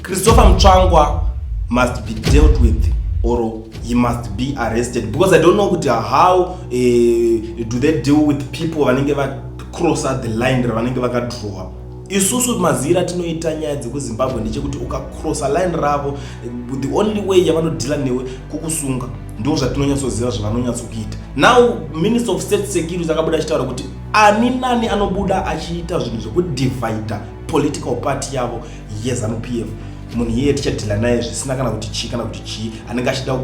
Christopher Mutsvangwa must be dealt with, or he must be arrested, because I don't know how do they deal with people vanenge cross the line vanenge vakadrawa. Isusu mazira tinoita nyaya dzekuzimbabwe ndechekuti ukacrossa line ravo, the only way yavanodhila newe kukusunga. Ndo zvatinonyatsoziva zvavanonyatsokuita. Now Minister of State Security akabuda achitaura kuti ani nani anobuda achiita zvinhu zvekudivhaida political party yavo yeZANU-PF, munhu iye tichadhila naye zvisina kana kuti chii kana kuti chii, anenge achida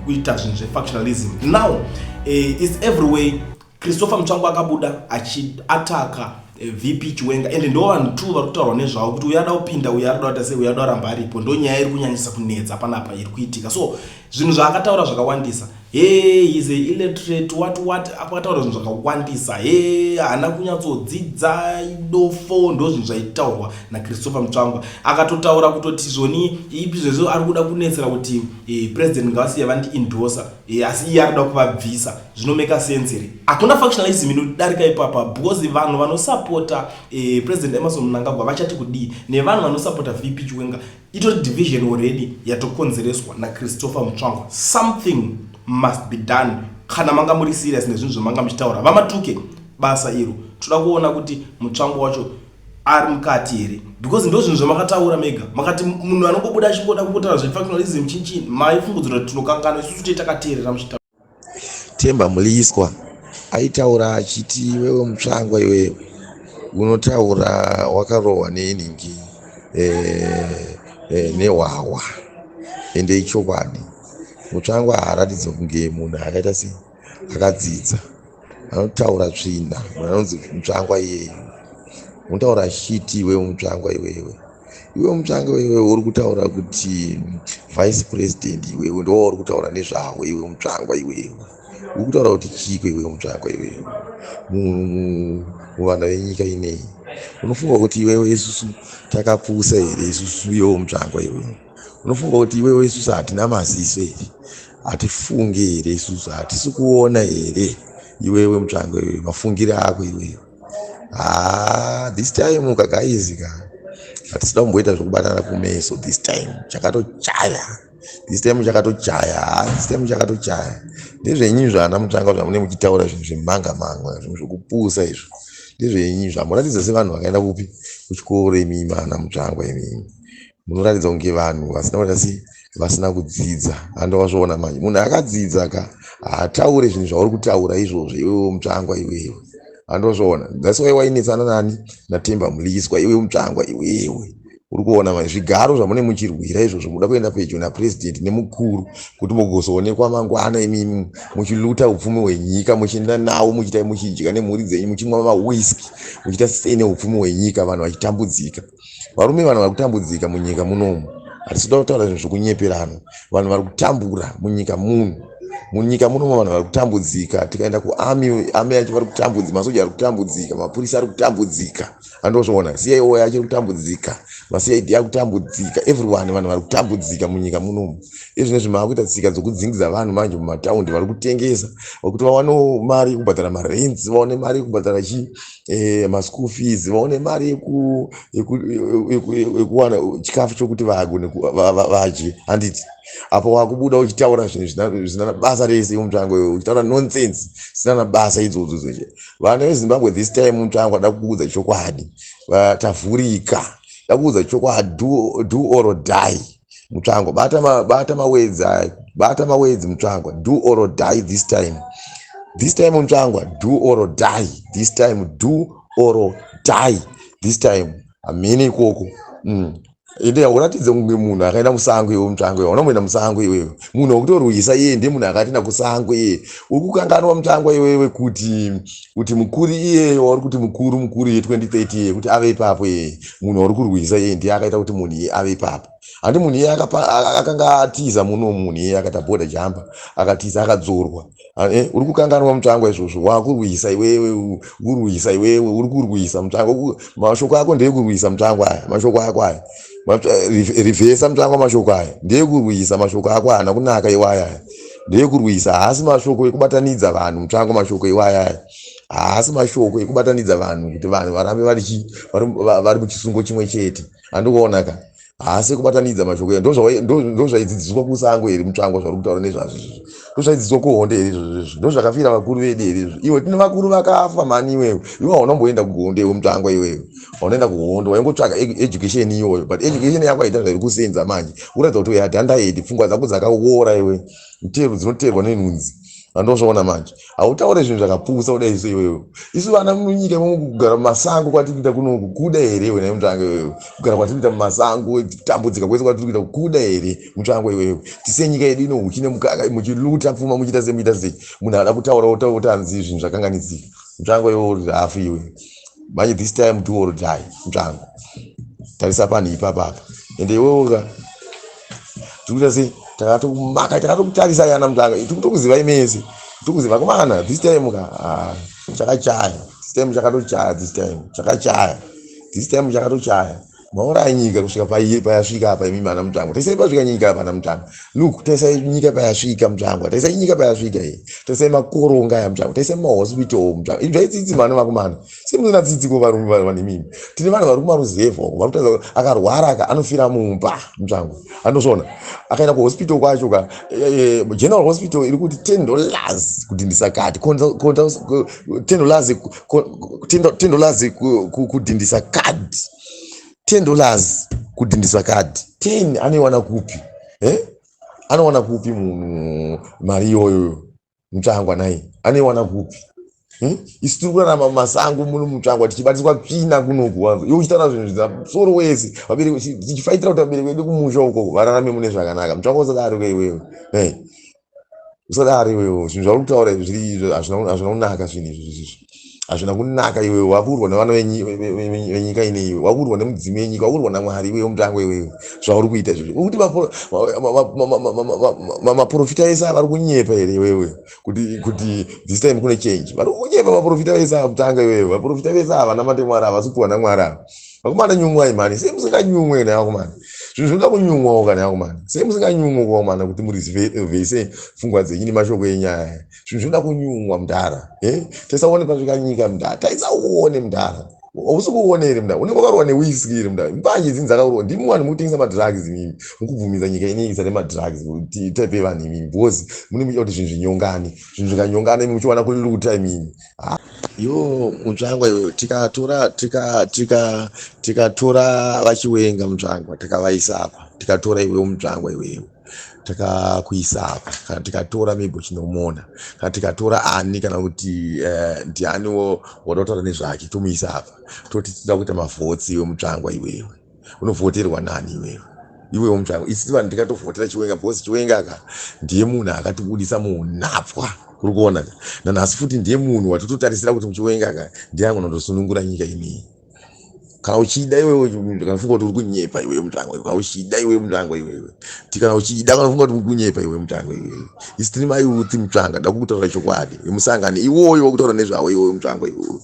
kuita zvinhu zvefactionalism. Now it's every way. Christopher Mutsvangwa akabuda achiataka VP Chiwenga, ende ndo vanhu tu vari kutaurwa nezvavo kuti uyada kupinda, uyada kuti sei, uyada kuramba aripo. Ndo nyaya iri kunyanyisa kunetsa panapa iri kuitika. So zvinhu zvaakataura zvakawandisa, he's a illiterate what akataura zvinhu zvakawandisa, haana kunyatsodzidza idofo, ndo zvinhu zvaitaurwa naChristopher Mutsvangwa. Akatotaura kutoti zvoni ipi zvezvo ari kuda kunetsera kuti president ngavasiye vandiindosa, asi iye arikuda kuvabvisa. Zvinomeka sense here. Hakuna factionalism inodarika ipapa, because vanhu vanosapota president Emerson Mnangagwa vachati kudii, nevanhu vanosapota VP Chiwenga itori division already yatokonzereswa naChristopher Mutsvangwa. Something must be done. Kana manga muri serious nezvinhu zvamanga muchitaura, vamatuke basa iro. Toda kuona kuti Mutsvangwa wacho ari mukati here, because ndo zvinhu zvamakataura mega. Makati munhu anongobuda achingoda kupotara zvefactionalism chinchini, maifungudzira kuti tinokangana, isusu takateerera muchitaura. Temba Muliswa aitaura achiti wewe Mutsvangwa iwewe unotaura wakarohwa neiningi newawa, ende ichokwadi. Mutsvangwa haaratidzi kunge munhu akaita sei akadzidza, anotaura tsvina. Munhu anonzi Mutsvangwa iyeyo unotaura shiti. Iwewe Mutsvangwa iwewe Mutsvangwa iwewe uri kutaura kuti vice president iwewe ndo uri kutaura nezvawo. Iwewe Mutsvangwa iwewe uri kutaura kuti chiko. Iwewe Mutsvangwa iwewe muvanhu venyika ineyi unofunga kuti iwewe isusu takapusa here? Isusu iwewe Mutsvangwa iwewe unofunga kuti iwewe isusu hatina maziso here? Hatifunge here? Isusu hatisi kuona here? Iwewe Mutsvangwa iwewe mafungire ako iwewe. This time ukagaizika hatisida kumboita zvokubatana kumeso. This time chakatochaya. Ndezvenyi zvana Mutsvangwa zvamune muchitaura zvinhu zvemanga-manga, zvinhu zvokupusa izvo? Ndezvenyi zvamuratidza sevanhu vakaenda kupi kuchikoro imimi ana Mutsvangwa imimi? Munoratidza kunge vanhu vasina kudzidza. Andovazvoona manje munhu akadzidza ka haataure zvinhu zvauri kutaura izvozvo. Iwewe Mutsvangwa iwewe andozvoona. That's why wainetsana nani naTemba Muliswa. Iwewe Mutsvangwa iwewe uri kuona manje zvigaro zvamune muchirwira izvozvo, muda kuenda pedyo napresident nemukuru kuti mugozoonekwa mangwana imimi muchiluta upfumi hwenyika, muchienda nawo muchita muchidya nemhuri dzenyu, muchimwa mawhisky, muchita sei neupfumi hwenyika, vanhu vachitambudzika. Varume vanhu vari kutambudzika munyika munomu. Hatisida kutaura zvinhu zvokunyeperana. Vanhu vari kutambura munyika muno. Munyika munomu vanhu vari kutambudzika. Tikaenda kuarmy yacho vari kutambudzika, masoja ari kutambudzika, mapurisa ari kutambudzika. Andozvoona CIO yacho iri kutambudzika, maCID ari kutambudzika, everyone vanhu vari kutambudzika munyika munomu. Izvi zvimava kuita tsika dzokudzingidza vanhu manje mumataundi vari kutengesa kuti vawane mari yekubhadhara marents, vaone mari yekubhadhara maschool fees, vaone mari yekuwana chikafu chokuti vagone vadye. Handiti apo wakubuda uchitaura zvinhu zvisina basa rese. Mutsvangwa iwe uchitaura nonsense zvisina basa idzodzo dzeshe. Vana veZimbabwe this time Mutsvangwa da kuudza chokwadi, tavhurika. Da kuudza chokwadi, do or die. Mutsvangwa bata mawedzi Mutsvangwa, do or die this time. This time Mutsvangwa, do or die. This time, do or die. This time amene ikoko. Ende uratidze kunge munhu akaenda musango. Iwe Mutsvangwa iwe unomboenda musango iwewe. Munhu wekutorwisa iye ndiye munhu akaenda kusango iye. Ukukanganwa Mutsvangwa iwewe kuti mukuru iye wari kuti mukuru ye 2030 iye kuti ave ipapo iye. Munhu wari kurwisa iye ndiye akaita kuti munhu iye ave ipapo. Handi munhu iye akanga atiza muno, munhu iye akata boda jamba akatiza akadzorwa. Uri kukanganwa Mutsvangwa izvozvo. Wakurwisa iwewe, uri kurwisa Mutsvangwa. Mashoko ako ndeekurwisa Mutsvangwa aya. Mashoko ako aya rivhesa Mutsvangwa. Mashoko aya ndeekurwisa. Mashoko ako haana kunaka iwaya. Ndeekurwisa, haasi mashoko ekubatanidza vanhu Mutsvangwa. Mashoko iwaya haasi mashoko ekubatanidza vanhu kuti vanhu varambe vari muchisungo chimwe chete. Handikuona ka asi kubatanidza mashoko ndozvaidzidziswa kusango here mutsvangwa zvari kutaura nezvazvo izvozvo ndozvaidzidziswa kuhonde here izvozvo ndozvakafira vakuru vedu here izvo iwe tine vakuru vakafa mani iwewe iwe haunomboenda kuhonde iwe mutsvangwa iwewe haunoenda kuhondo waingotsvaga education iyoyo but education yako haita zviri kusenza manje uratidza kuti uyadhanda hedi pfungwa dzako dzakaora iwe mutero dzinoteerwa nenhunzi andozvaona manje hautaure zvinhu zvakapusa kudai iso iwewe isu vana munyika kugara mumasango kwatiri kuita kunoku kuda here iwe mutsvangwa iwewe kugara kwatiri kuita mumasango tambudzika kwese kwatiri kuita kuda here mutsvangwa iwewe tisenyika yedu ino huchi nemukaka muchiluta pfuma muchiita semuita sei munhu ada kutaura utanzi zvinhu zvakanganisika mutsvangwa iwewe hafu iwe manje this time do or die mutsvangwa tarisa panhu ipapapa ende iwewoka tikuita sei takatokutarisa yana mutsvangwa tikutokuziva imese tikuziva kumana this time ka chakachaya this time chakatochaya this time chakatochaya maura nyika kusvika payasvika apa imi mana mutsvangwa taisai pasvika nyika apa na mutsvangwa look taisai nyika payasvika mutsvangwa taisai nyika payasvika iyi taisai makoronga ya mutsvangwa taisai mahospital mutsvangwa izvi zvaitsitsi mani vakomana semusina tsitsiko varume vane mimi tine vanhu vari kumaruzevha varikutaridza akarwara ka anofira mumba mutsvangwa andozvona akaenda kuhospital kwacho ka general hospital iri kuti $10 kudhindisa kati $10 kudhindisa kadi $10 kudhindisa kadi 10 anoiwana kupi anoiwana kupi munhu mari iyoyo mutsvangwa nai anoiwana kupi isu tiri kurarama mumasango muno mutsvangwa tichibatiswa tsvina kunoku iwe uchitaura zvinhu zvinasoro wese tichifaitira kuti vabereki vedu kumusha uko vararame mune zvakanaka mutsvangwa usadaro iwewe usadaro iwewe zvinhu zvauri kutaura zviri izvo hazvina kunaka zvinhu izvozvo hazvina kunaka iwewe wakurwa nevana venyika ine iwe wakurwa nemudzimu yenyika wakurwa namwari iwewe mutsvangwa iwewe zvauri kuita izvozvo ukuti maprofita ese vari kunyepa here iwewe kuti this time kune change vari kunyepa maprofita vese ava kutanga iwewe maprofita vese ava namate mwari ava vasi kupiwa namwari ava vakomana nyumwai mani sei musinganyumwe kana yakomana zvinhu zvinoda kunyumwawo kana yakomana sei musinganyumwe kuvakomana kuti murivhese pfungwa dzenyu nemashoko enyaya zvinhu zvinoda kunyumwa mudhara taisaone pasvika nyika mudhara taisaone mudhara hausi kuone here mudhara unenge wakarohwa newiski here mudhara mbanje dzini dzakarohwa ndimi vanhu mukutengesa madrugs imimi mukubvumidza nyika ineisa nemadrugs kuti taipe vanhu imimi because mune muchita kuti zvinhu zvinyongane zvinhu zvikanyongana imi muchiwana kuluta imimi yo mutsvangwa iwewe tikatora vachiwenga mutsvangwa tikavaisa apa tikatora iwewe mutsvangwa iwewe takakuisa apa kana tikatora maybe chinomona kana tikatora ani kana kuti ndianiwo wadautaura nezvake tomuisa apa toti tida kuita mavhotsi iwe mutsvangwa iwewe unovhoterwa nani iwewe mutsvangwa isi vanhu tikatovhotera chiwenga because chiwenga ka ndiye munhu akatibudisa muunapwa kuri kuona ka nanhasi futi ndiye munhu watototarisira kuti muchiwenga ka ndiye angondosunungura nyika ineyi kana uchida iwewe kanafunga kuti uri kunyepa iwewe mutsvangwa kana uchida iwewe mutsvangwa iwewe kana uchida kanafunga kuti uri kunyepa iwewe mutsvangwa iwewe isi tiri mayuthi mutsvanga da kutaura chokwadi musangane iwoyo wakutaura nezvawo iwewe mutsvangwa iwewe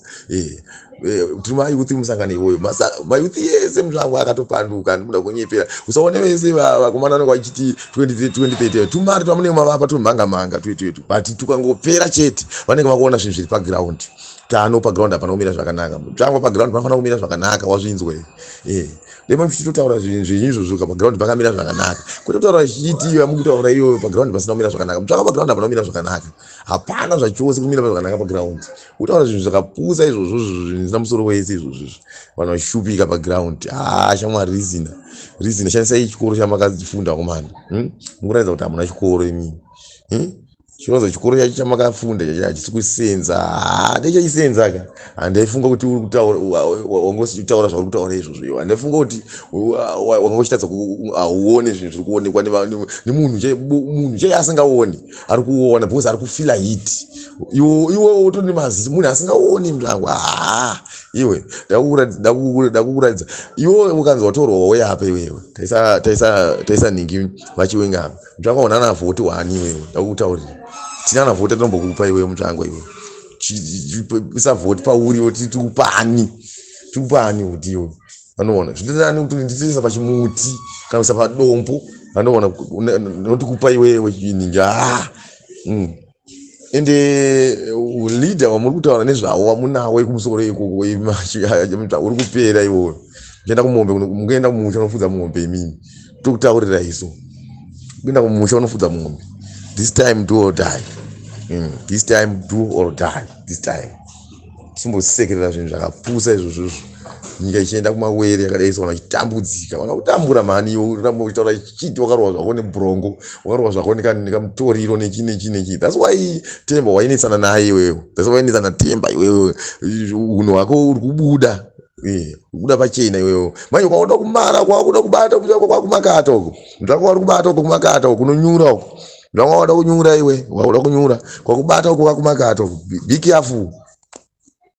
tiri mayuthi musangane iwoyo mayuthi yese mutsvangwa akatopanduka ndikuda kunyepera usaone vese vakomana vanenge vachiti 2030 tumari twamune mavapa tumhanga twetu but tukangopera chete vanenge vakuona zvinhu zviri paground tano paground hapana kumira zvakanaka mutsvangwa paground panofana kumira zvakanaka wazvinzwa dema muchitotaura zvinhu izvozvo paground pakamira zvakanaka kwete kutaura chiti iwe mukutaura iyoyo paground pasina kumira zvakanaka mutsvangwa paground hapana kumira zvakanaka hapana zvachose kumira zvakanaka paground kutaura zvinhu zvakapusa izvozvo zvinhu zvisina musoro wese izvozvo vanhu vachishupika paground shamwari rizina shandisai chikoro chamakafunda komana mukuratidza kuti hamuna chikoro imini chirozo chikoro chacho chamakafunda hachisi kusenza ndechaisenza ka handaifunga kuti uri kutaura zvauri kutaura izvozvo handaifunga kuti wanga uchitadza hauone zvinhu zviri kuonekwa nemunhu chai asingaoni ari kuona because ari kufila hiti iwe utori mazizi munhu asingaoni mutsvangwa iwe ndakukuratidza iwe ukanzi watorwa wauya apa iwewe taisa ningi vachiwenga mutsvangwa unana vhoti wani iwewe ndakukutaurira tina na vhoti tinombokupa iwewe mutsvangwa iwe isa vhoti pauri iwe tikupani kuti iwe vanoona zvindinani kuti nditiisa pachimuti kana kuisa padombo vanoona notikupa iwewe ningi ende leader wamuri kutaura nezvawo wamunawo ekumusoro ikoko uri kupera iwewe ngenda kumombe ngenda kumusha unofudza mombe imini tokutaurira isu ngenda kumusha unofudza mombe this time do or die. This time do or die. This time simbosekerera zvinhu zvakapusa izvozvo nyika ichienda kumawere yakadaiswa vachitambudzika vana kutambura mhani iwo ramba uchitaura chiti wakarohwa zvako nemurongo wakarohwa zvako nekamutoriro nechi. That's why Temba wainetsana naye iwewe. That's why wainetsana Temba iwewe. Unhu hwako uri kubuda kubuda pachena iwewe. Manje kwakuda kumara kwakuda kubata kwakumakata uko ndako wari kubata uko kumakata uko kunonyura uko ndako wada kunyura iwe wada kunyura kwakubata uko kwakumakata uko be careful.